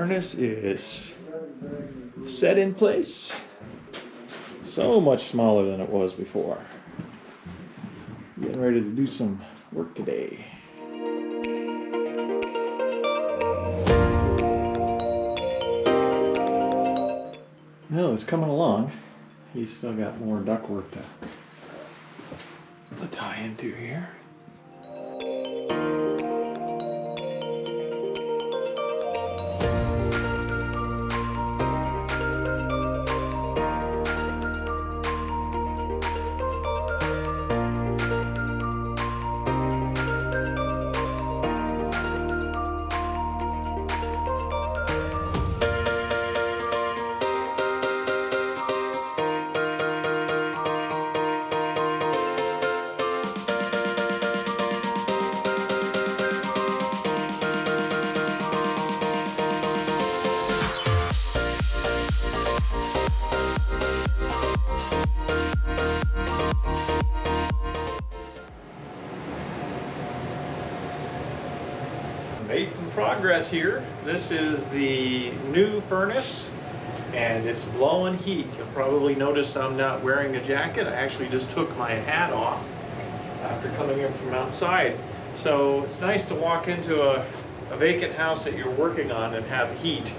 furnace is set in place. So much smaller than it was before. Getting ready to do some work today. Well, it's coming along. He's still got more ductwork to tie into here. Made some progress here. This is the new furnace and it's blowing heat. You'll probably notice I'm not wearing a jacket. I actually just took my hat off after coming in from outside. So it's nice to walk into a vacant house that you're working on and have heat.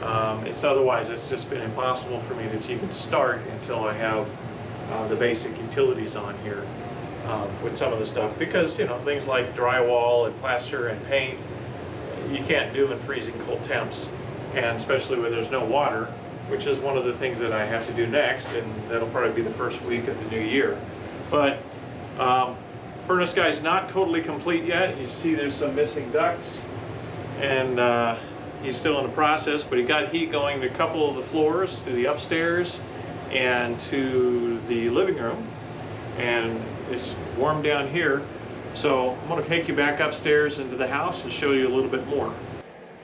Otherwise it's just been impossible for me to even start until I have the basic utilities on here with some of the stuff, because things like drywall and plaster and paint you can't do in freezing cold temps, and especially when there's no water, which is one of the things that I have to do next, and that'll probably be the first week of the new year. But furnace guy's not totally complete yet. You see there's some missing ducts, and he's still in the process, but he got heat going to a couple of the floors, to the upstairs and to the living room, and it's warm down here. So I'm going to take you back upstairs into the house and show you a little bit more.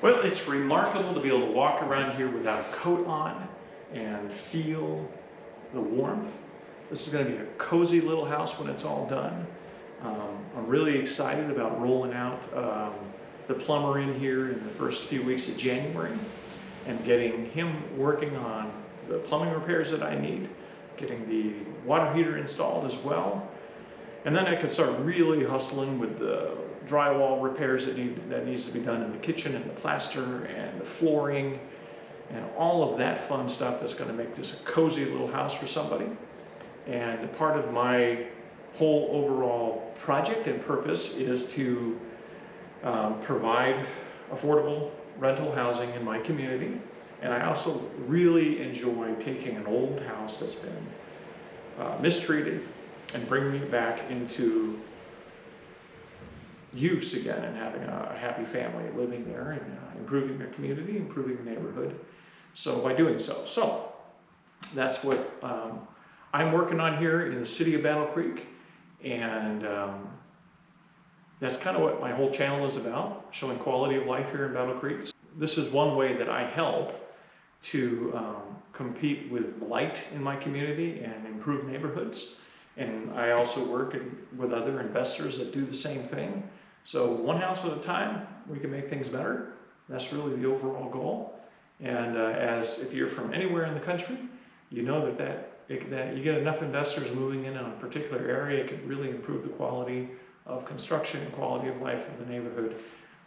Well, it's remarkable to be able to walk around here without a coat on and feel the warmth. This is going to be a cozy little house when it's all done. I'm really excited about rolling out the plumber in here in the first few weeks of January and getting him working on the plumbing repairs that I need, getting the water heater installed as well. And then I could start really hustling with the drywall repairs that needs to be done in the kitchen, and the plaster and the flooring and all of that fun stuff that's going to make this a cozy little house for somebody. And part of my whole overall project and purpose is to provide affordable rental housing in my community. And I also really enjoy taking an old house that's been mistreated and bringing it back into use again, and having a happy family living there, and improving the community, improving the neighborhood. So by doing so that's what I'm working on here in the city of Battle Creek, and that's kind of what my whole channel is about, showing quality of life here in Battle Creek. This is one way that I help to compete with blight in my community and improve neighborhoods. And I also work with other investors that do the same thing. So one house at a time, we can make things better. That's really the overall goal. And if you're from anywhere in the country, you know that you get enough investors moving in on a particular area, it could really improve the quality of construction and quality of life in the neighborhood,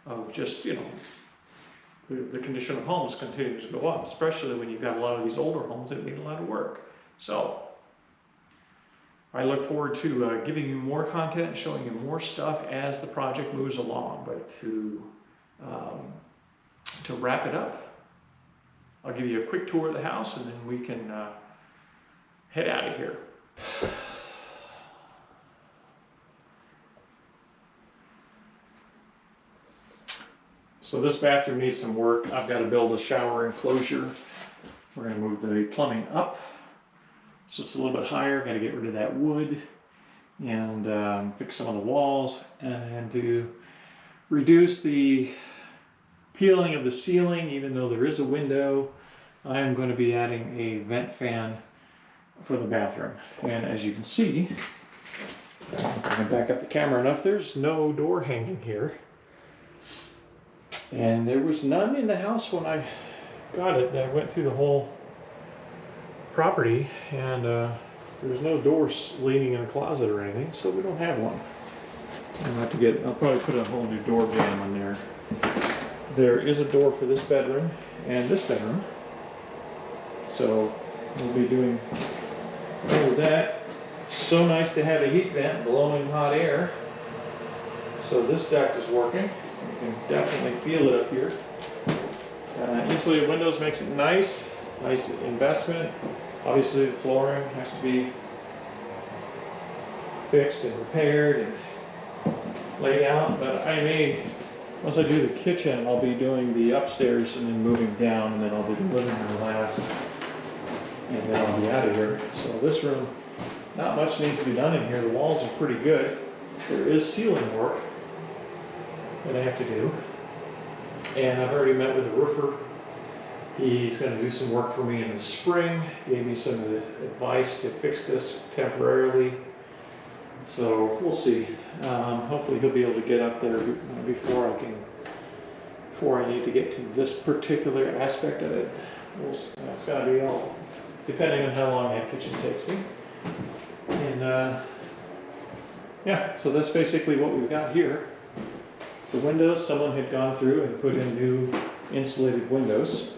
of just, the condition of homes continues to go up, especially when you've got a lot of these older homes that need a lot of work. So I look forward to giving you more content, showing you more stuff as the project moves along. But to wrap it up, I'll give you a quick tour of the house, and then we can head out of here. So this bathroom needs some work. I've got to build a shower enclosure. We're going to move the plumbing up so it's a little bit higher. Got to get rid of that wood and fix some of the walls, and to reduce the peeling of the ceiling. Even though there is a window, I am going to be adding a vent fan for the bathroom. And as you can see, if I can back up the camera enough, there's no door hanging here. And there was none in the house when I got it. I went through the whole property, and there's no doors leading in a closet or anything, so we don't have one. I'll probably put a whole new door jamb on there. There is a door for this bedroom and this bedroom, so we'll be doing all of that. So nice to have a heat vent blowing hot air. So this duct is working. You can definitely feel it up here. Insulated windows makes it nice investment. Obviously the flooring has to be fixed and repaired and laid out, but once I do the kitchen, I'll be doing the upstairs and then moving down, and then I'll do the living room last, and then I'll be out of here. So this room, not much needs to be done in here. The walls are pretty good. There is ceiling work that I have to do, and I've already met with the roofer. He's going to do some work for me in the spring. Gave me some advice to fix this temporarily. So we'll see. Hopefully he'll be able to get up there before I need to get to this particular aspect of it. It's got to be all depending on how long that kitchen takes me. And yeah, so that's basically what we've got here. The windows, someone had gone through and put in new insulated windows.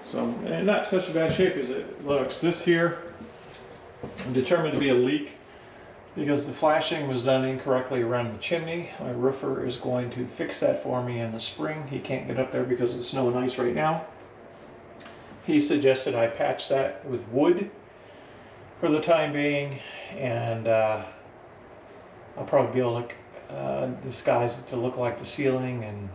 So, and not such a bad shape as it looks. This here, I'm determined to be a leak because the flashing was done incorrectly around the chimney. My roofer is going to fix that for me in the spring. He can't get up there because of the snow and ice right now. He suggested I patch that with wood for the time being, and I'll probably be able to disguise it to look like the ceiling, and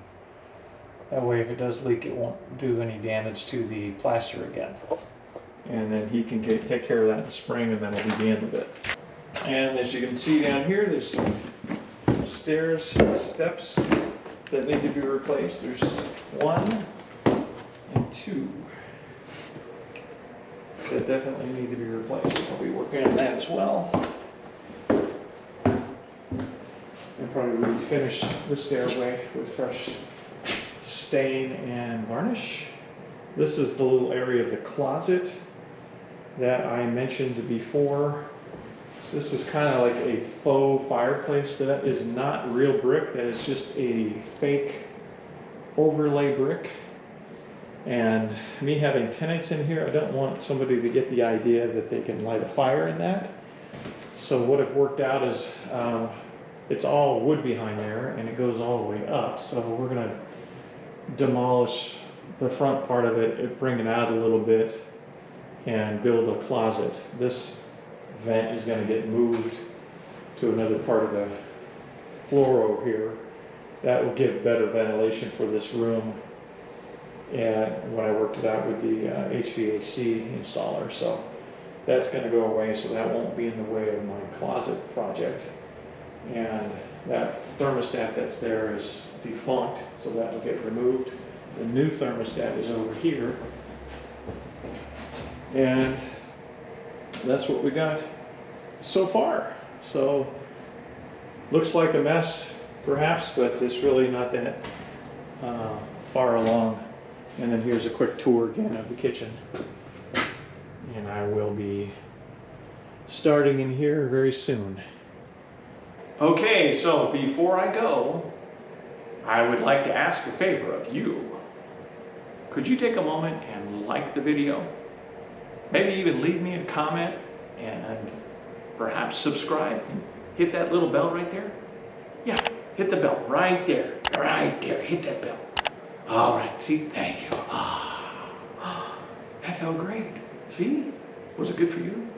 that way if it does leak it won't do any damage to the plaster again. And then he can take care of that in the spring, and that'll be the end of it. And as you can see down here, there's some stairs, steps that need to be replaced. There's 1 and 2 that definitely need to be replaced. I'll be working on that as well. And probably refinish the stairway with fresh stain and varnish. This is the little area of the closet that I mentioned before. So this is kind of like a faux fireplace that is not real brick, that is just a fake overlay brick. And me having tenants in here, I don't want somebody to get the idea that they can light a fire in that. So what I've worked out is it's all wood behind there and it goes all the way up. So we're gonna demolish the front part of it, bring it out a little bit, and build a closet. This vent is going to get moved to another part of the floor over here. That will give better ventilation for this room, and when I worked it out with the HVAC installer. So that's going to go away, so that won't be in the way of my closet project. And that thermostat that's there is defunct, so that will get removed. The new thermostat is over here, and that's what we got so far. So looks like a mess perhaps, but it's really not that far along. And then here's a quick tour again of the kitchen, and I will be starting in here very soon. Okay, so before I go, I would like to ask a favor of you. Could you take a moment and like the video? Maybe even leave me a comment and perhaps subscribe. Hit that little bell right there. Yeah, hit the bell right there. Right there, hit that bell. All right, see, thank you. That felt great. See, was it good for you?